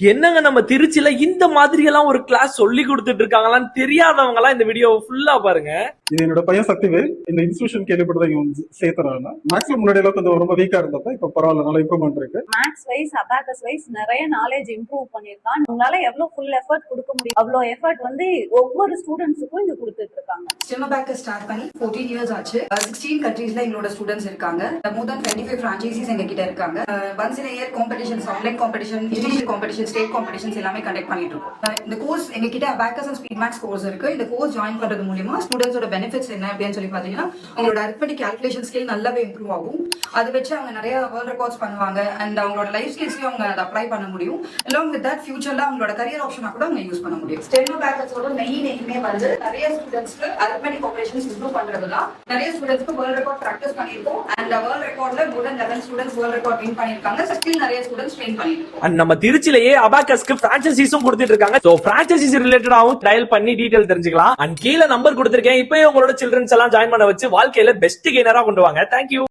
என்னங்க நம்ம திருச்சியில இந்த மாதிரி எல்லாம் ஒரு கிளாஸ் சொல்லி கொடுத்துட்டு இருக்காங்களான்னு தெரியாதவங்க எல்லாம் இந்த வீடியோ ஃபுல்லா பாருங்க. இது என்னோட பையன் சக்திவேல். இந்த இன்ஸ்டிடியூஷன் கேள்விப்பட்டு இங்க வந்து சேர்த்துறாங்க. மேக்ஸிமம் முன்னாடி எல்லாம் கொஞ்சம் ரொம்ப வீக்கா இருந்தப்ப இப்ப பரவாயில்ல, நல்லா இம்ப்ரூவ்மெண்ட் இருக்கு. மேக்ஸ் வைஸ் அபாகஸ் வைஸ் நிறைய நாலேஜ் இம்ப்ரூவ் பண்ணிருக்கான். உங்களால எவ்வளவு ஃபுல் எஃபர்ட் கொடுக்க முடியும் அவ்வளவு எஃபர்ட் வந்து ஒவ்வொரு ஸ்டூடெண்ட்ஸுக்கும் இங்க கொடுத்துட்டு இருக்காங்க. ஸ்டெம் அபாகஸ் ஸ்டார்ட் பண்ணி 14 இயர்ஸ் ஆச்சு. 16 கண்ட்ரீஸ்ல எங்களோட ஸ்டூடெண்ட்ஸ் இருக்காங்க. மோர் தென் 25 பிரான்ச்சைசிஸ் எங்க கிட்ட இருக்காங்க. Once in year competitions, online competition, international competition, state competitions எல்லாமே கண்டக்ட் பண்ணிட்டு இருக்கோம். இந்த கோர்ஸ் எங்க கிட்ட abacus and speed maths course இருக்கு. இந்த கோர்ஸ் ஜாயின் பண்றது மூலமா ஸ்டூடெண்ட்ஸோட பெனிஃபிட்ஸ் என்ன அப்படின்னு சொல்லி பாத்தீங்கன்னா, அவங்களோட அரித்மெட்டிக் கால்குலேஷன் ஸ்கில் நல்லாவே இம்ப்ரூவ் ஆகும். அதை வச்சு அவங்க நிறைய வேர்ல்ட் ரெக்கார்ட்ஸ் பண்ணுவாங்க அண்ட் அவங்களோட லைஃப் ஸ்கில்ஸ்லயும் அவங்க அதை அப்ளை பண்ண முடியும். அலாங் வித் தட் ஃபியூச்சர்ல அவங்களோட கரியர் ஆப்ஷனா கூட அவங்க யூஸ் பண்ண முடியும். ஸ்டெம் அபாகஸோட மெயின் எய்மே வந்து நிறைய ஸ்டூடெண்ட்ஸ்க்கு அரித்மெட்டிக் ஆபரேஷன்ஸ் இம்ப்ரூவ் பண்றதுதான். நிறைய ஸ்டூடெண்ட்ஸ்க்கு வேர்ல்ட் ரெக்கார்ட் பிராக்டிஸ் பண்ணிருக்கோம் அண்ட் வேர்ல்ட் ரெக்கார்ட்ல more than 11 students world record win பண்ணிருக்காங்க. ஸ்டில் நிறைய ஸ்டூடெண்ட்ஸ் ட்ரெயின் பண்ணிருக்கோம். அண்ட் நம்ம திருச்சியிலேயே அபாகஸ்க்கு பிரான்ச்சைசிஸும் கொடுத்துட்டு இருக்காங்க. சோ பிரான்ச்சைசிஸ் ரிலேட்டடாவும் டயல் பண்ணி டீடைல் தெரிஞ்சுக்கலாம். அண்ட் கீழ நம்பர் கொடுத்திருக்கேன். இப்பவே உங்களோட சில்ட்ரன்ஸ் எல்லாம் ஜாயின் பண்ண வச்சு வாழ்க்கையில பெஸ்ட் கெய்னரா கொண்டு வாங்க. தேங்க்யூ.